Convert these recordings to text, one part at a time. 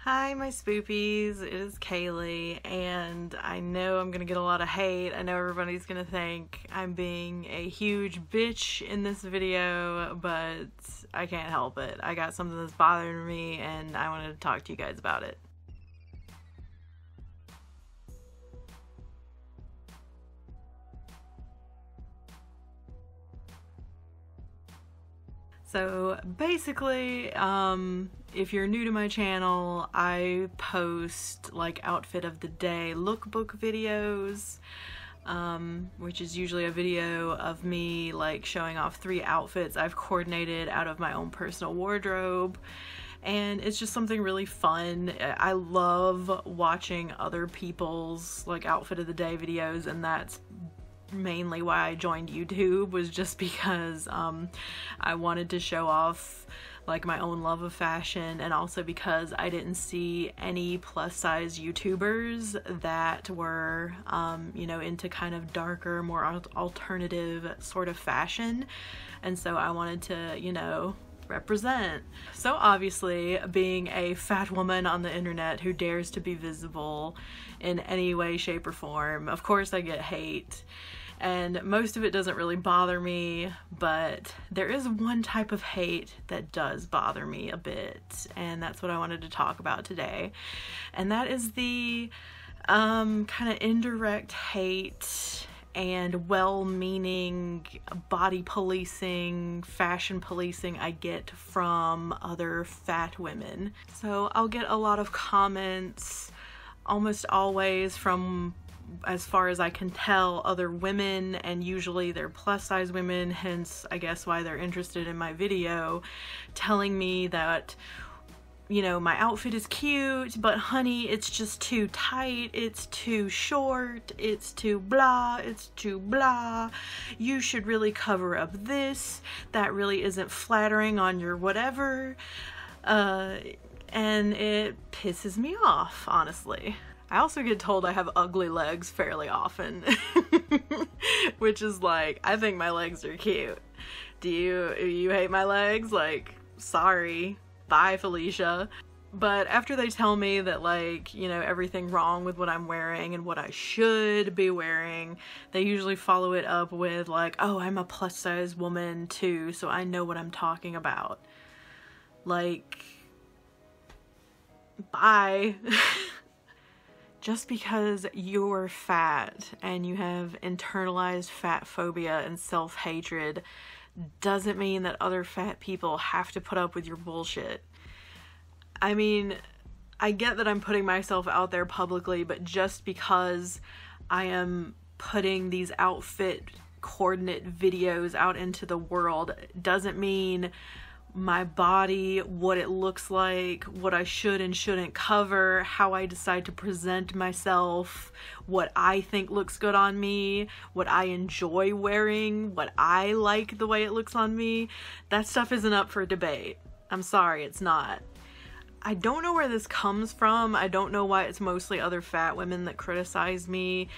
Hi, my spoopies. It is Kaylee, and I know I'm gonna get a lot of hate. I know everybody's gonna think I'm being a huge bitch in this video, but I can't help it. I got something that's bothering me, and I wanted to talk to you guys about it. So basically, if you're new to my channel, I post like outfit of the day lookbook videos, which is usually a video of me like showing off 3 outfits I've coordinated out of my own personal wardrobe. And it's just something really fun. I love watching other people's like outfit of the day videos, and that's mainly why I joined YouTube, was just because I wanted to show off like my own love of fashion, and also because I didn't see any plus size YouTubers that were you know, into kind of darker, more alternative sort of fashion, and so I wanted to, you know, represent. So obviously, being a fat woman on the internet who dares to be visible in any way, shape, or form, of course I get hate. And most of it doesn't really bother me, but there is one type of hate that does bother me a bit, and that's what I wanted to talk about today. And that is the kind of indirect hate and well-meaning body policing, fashion policing I get from other fat women. So I'll get a lot of comments, almost always from, as far as I can tell, other women, and usually they're plus size women, hence I guess why they're interested in my video, telling me that, you know, my outfit is cute, but honey, it's just too tight, it's too short, it's too blah, it's too blah, you should really cover up this, that really isn't flattering on your whatever, and it pisses me off, honestly. I also get told I have ugly legs fairly often, which is like, I think my legs are cute. Do you hate my legs? Like, sorry. Bye, Felicia. But after they tell me that, like, you know, everything wrong with what I'm wearing and what I should be wearing, they usually follow it up with like, oh, I'm a plus size woman too, so I know what I'm talking about. Like, bye. Just because you're fat and you have internalized fat phobia and self-hatred doesn't mean that other fat people have to put up with your bullshit. I mean, I get that I'm putting myself out there publicly, but just because I am putting these outfit coordinate videos out into the world doesn't mean my body, what it looks like, what I should and shouldn't cover, how I decide to present myself, what I think looks good on me, what I enjoy wearing, what I like the way it looks on me. That stuff isn't up for debate. I'm sorry, it's not. I don't know where this comes from. I don't know why it's mostly other fat women that criticize me.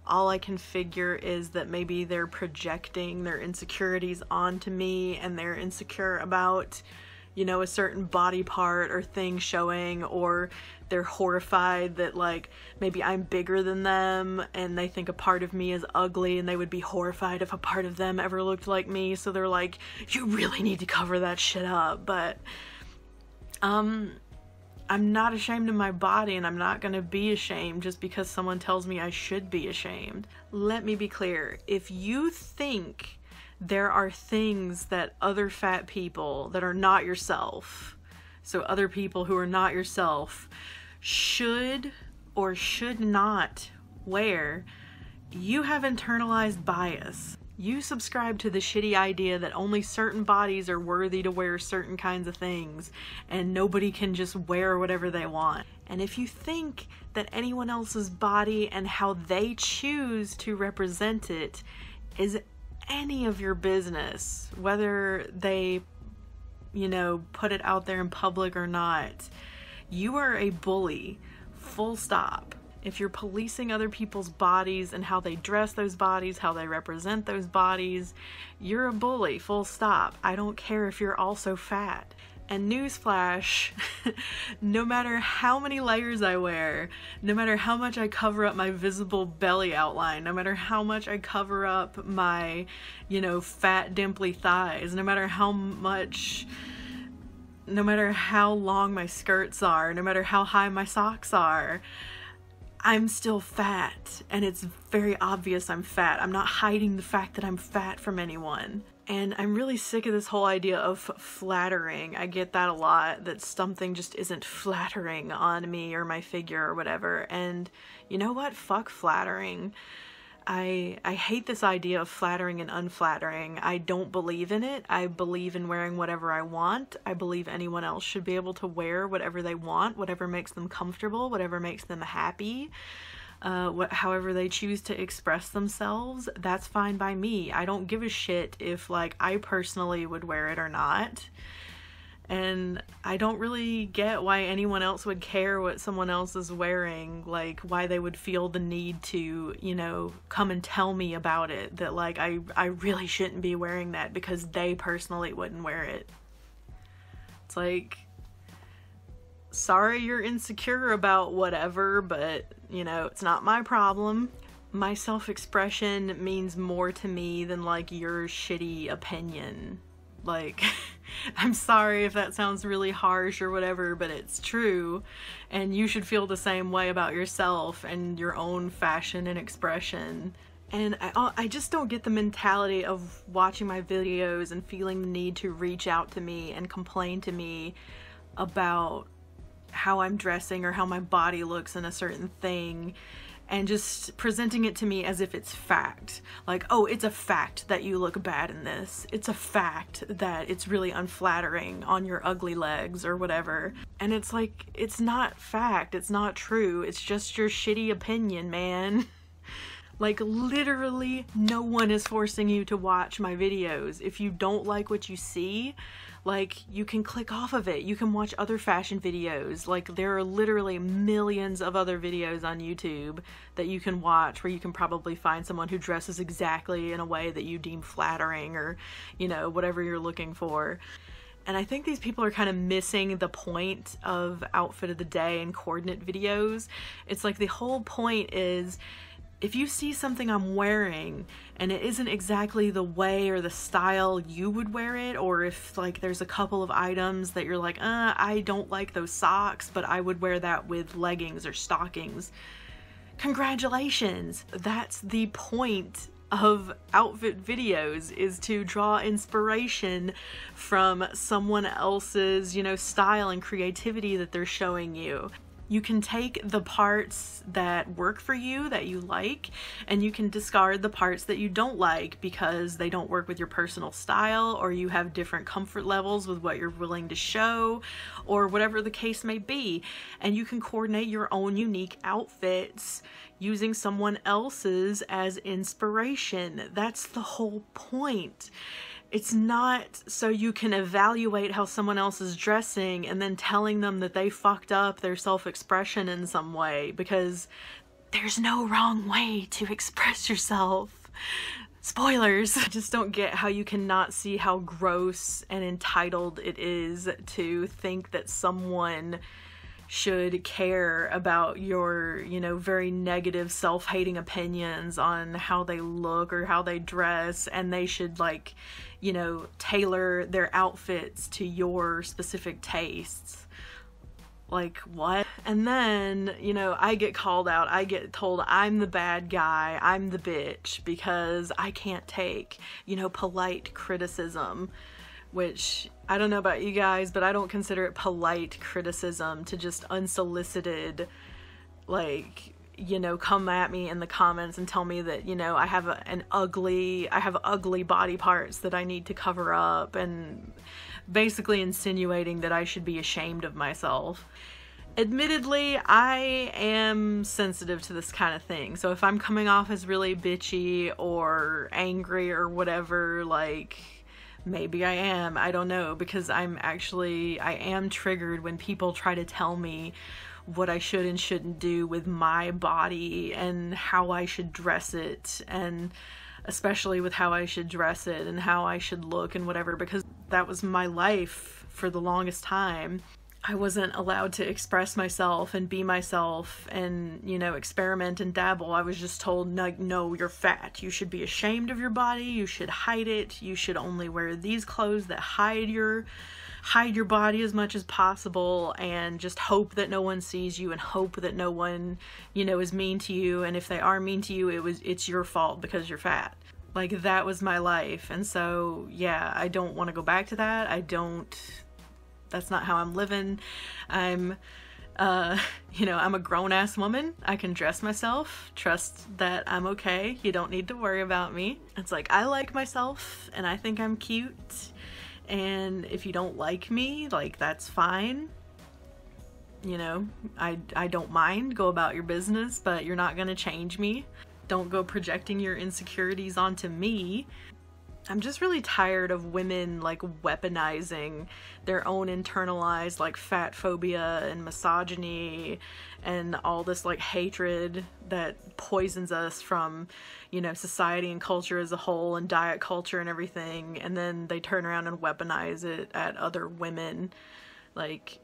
All I can figure is that maybe they're projecting their insecurities onto me, and they're insecure about, you know, a certain body part or thing showing, or they're horrified that like maybe I'm bigger than them and they think a part of me is ugly, and they would be horrified if a part of them ever looked like me, so they're like, you really need to cover that shit up. But I'm not ashamed of my body, and I'm not gonna be ashamed just because someone tells me I should be ashamed. Let me be clear. If you think there are things that other fat people that are not yourself, so other people who are not yourself, should or should not wear, you have internalized bias. You subscribe to the shitty idea that only certain bodies are worthy to wear certain kinds of things, and nobody can just wear whatever they want. And if you think that anyone else's body and how they choose to represent it is any of your business, whether they, you know, put it out there in public or not, you are a bully, full stop. If you're policing other people's bodies and how they dress those bodies, how they represent those bodies, you're a bully, full stop. I don't care if you're also fat. And newsflash, no matter how many layers I wear, no matter how much I cover up my visible belly outline, no matter how much I cover up my, you know, fat dimply thighs, no matter how long my skirts are, no matter how high my socks are, I'm still fat. And it's very obvious I'm fat. I'm not hiding the fact that I'm fat from anyone. And I'm really sick of this whole idea of flattering. I get that a lot, that something just isn't flattering on me or my figure or whatever. And you know what? Fuck flattering. I hate this idea of flattering and unflattering. I don't believe in it. I believe in wearing whatever I want. I believe anyone else should be able to wear whatever they want, whatever makes them comfortable, whatever makes them happy. However they choose to express themselves, that's fine by me. I don't give a shit if, like, I personally would wear it or not. And I don't really get why anyone else would care what someone else is wearing, like, why they would feel the need to, you know, come and tell me about it, that, like, I really shouldn't be wearing that because they personally wouldn't wear it. It's like, sorry you're insecure about whatever, but, you know, it's not my problem. My self-expression means more to me than, like, your shitty opinion. Like, I'm sorry if that sounds really harsh or whatever, but it's true. And you should feel the same way about yourself and your own fashion and expression. And I just don't get the mentality of watching my videos and feeling the need to reach out to me and complain to me about how I'm dressing or how my body looks in a certain thing, and just presenting it to me as if it's fact. Like, oh, it's a fact that you look bad in this. It's a fact that it's really unflattering on your ugly legs or whatever. And it's like, it's not fact. It's not true. It's just your shitty opinion, man. Like, literally no one is forcing you to watch my videos. If you don't like what you see, like, you can click off of it. You can watch other fashion videos. Like, there are literally millions of other videos on YouTube that you can watch where you can probably find someone who dresses exactly in a way that you deem flattering, or, you know, whatever you're looking for. And I think these people are kind of missing the point of outfit of the day and coordinate videos. It's like, the whole point is, if you see something I'm wearing and it isn't exactly the way or the style you would wear it, or if, like, there's a couple of items that you're like, I don't like those socks, but I would wear that with leggings or stockings, congratulations. That's the point of outfit videos, is to draw inspiration from someone else's, you know, style and creativity that they're showing you. You can take the parts that work for you, that you like, and you can discard the parts that you don't like because they don't work with your personal style, or you have different comfort levels with what you're willing to show, or whatever the case may be. And you can coordinate your own unique outfits using someone else's as inspiration. That's the whole point. It's not so you can evaluate how someone else is dressing and then telling them that they fucked up their self-expression in some way, because there's no wrong way to express yourself. Spoilers! I just don't get how you cannot see how gross and entitled it is to think that someone should care about your, you know, very negative self-hating opinions on how they look or how they dress, and they should, like, you know, tailor their outfits to your specific tastes. Like, what? And then, you know, I get called out. I get told I'm the bad guy, I'm the bitch, because I can't take, you know, polite criticism. Which, I don't know about you guys, but I don't consider it polite criticism to just unsolicited, like, you know, come at me in the comments and tell me that, you know, I have ugly body parts that I need to cover up, and basically insinuating that I should be ashamed of myself. Admittedly, I am sensitive to this kind of thing, so if I'm coming off as really bitchy or angry or whatever, like, maybe I am, I don't know, because I am triggered when people try to tell me what I should and shouldn't do with my body and how I should dress it, and especially with how I should dress it and how I should look and whatever, because that was my life for the longest time, I wasn't allowed to express myself and be myself and, you know, experiment and dabble. I was just told, no, you're fat. You should be ashamed of your body. You should hide it. You should only wear these clothes that hide your body as much as possible, and just hope that no one sees you and hope that no one, you know, is mean to you. And if they are mean to you, it's your fault because you're fat. Like, that was my life. And so, yeah, I don't want to go back to that. That's not how I'm living. I'm, you know, I'm a grown-ass woman. I can dress myself. Trust that I'm okay. You don't need to worry about me. It's like, I like myself and I think I'm cute. And if you don't like me, like, that's fine. You know, I don't mind. Go about your business, but you're not gonna change me. Don't go projecting your insecurities onto me. I'm just really tired of women, like, weaponizing their own internalized, like, fat phobia and misogyny and all this, like, hatred that poisons us from, you know, society and culture as a whole and diet culture and everything, and then they turn around and weaponize it at other women. Like,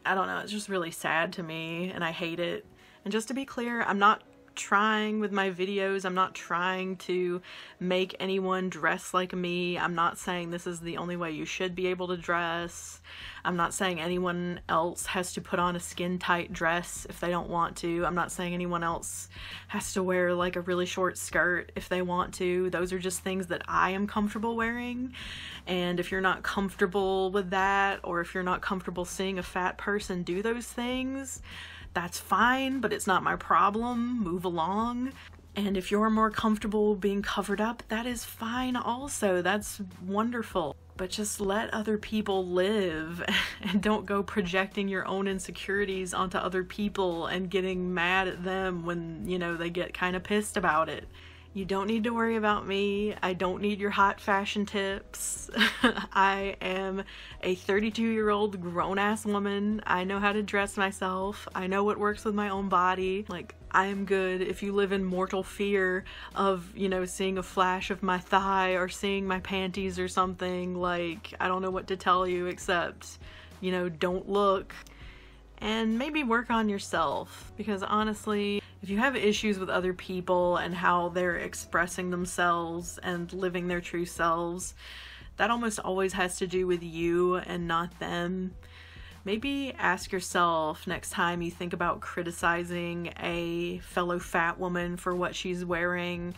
I don't know, it's just really sad to me, and I hate it. And just to be clear, I'm not trying with my videos, I'm not trying to make anyone dress like me. I'm not saying this is the only way you should be able to dress. I'm not saying anyone else has to put on a skin tight dress if they don't want to. I'm not saying anyone else has to wear like a really short skirt if they want to. Those are just things that I am comfortable wearing. And if you're not comfortable with that, or if you're not comfortable seeing a fat person do those things, that's fine, but it's not my problem. Move along. And if you're more comfortable being covered up, that is fine also. That's wonderful. But just let other people live and don't go projecting your own insecurities onto other people and getting mad at them when, you know, they get kind of pissed about it. You don't need to worry about me. I don't need your hot fashion tips. I am a 32-year-old grown-ass woman. I know how to dress myself. I know what works with my own body. Like, I am good. If you live in mortal fear of, you know, seeing a flash of my thigh or seeing my panties or something, like, I don't know what to tell you except, you know, don't look. And maybe work on yourself, because honestly, if you have issues with other people and how they're expressing themselves and living their true selves, that almost always has to do with you and not them. Maybe ask yourself next time you think about criticizing a fellow fat woman for what she's wearing,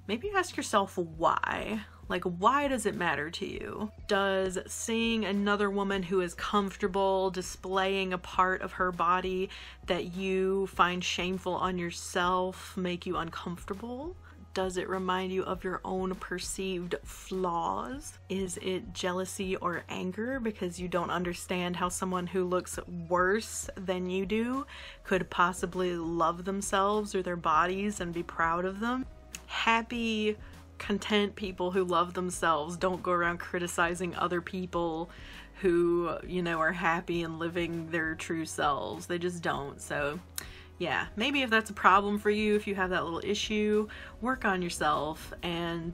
maybe ask yourself why. Like, why does it matter to you? Does seeing another woman who is comfortable displaying a part of her body that you find shameful on yourself make you uncomfortable? Does it remind you of your own perceived flaws? Is it jealousy or anger because you don't understand how someone who looks worse than you do could possibly love themselves or their bodies and be proud of them? Happy, content people who love themselves don't go around criticizing other people who, you know, are happy and living their true selves. They just don't. So yeah, maybe if that's a problem for you, if you have that little issue, work on yourself. And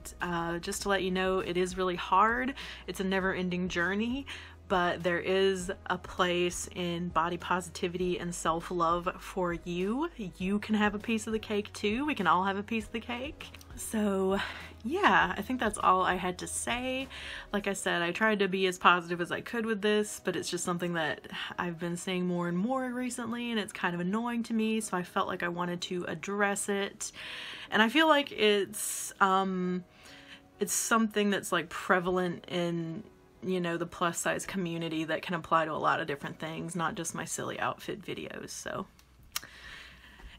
just to let you know, it is really hard. It's a never-ending journey, but there is a place in body positivity and self-love for you. You can have a piece of the cake too. We can all have a piece of the cake. So yeah, I think that's all I had to say. Like I said, I tried to be as positive as I could with this, but it's just something that I've been seeing more and more recently, and it's kind of annoying to me, so I felt like I wanted to address it. And I feel like it's something that's like prevalent in, you know, the plus size community that can apply to a lot of different things, not just my silly outfit videos. So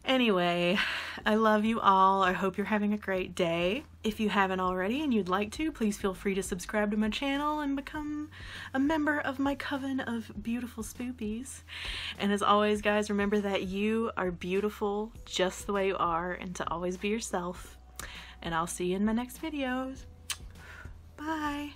anyway, I love you all. I hope you're having a great day. If you haven't already and you'd like to, please feel free to subscribe to my channel and become a member of my coven of beautiful spoopies. And as always, guys, remember that you are beautiful just the way you are, and to always be yourself. And I'll see you in my next videos. Bye.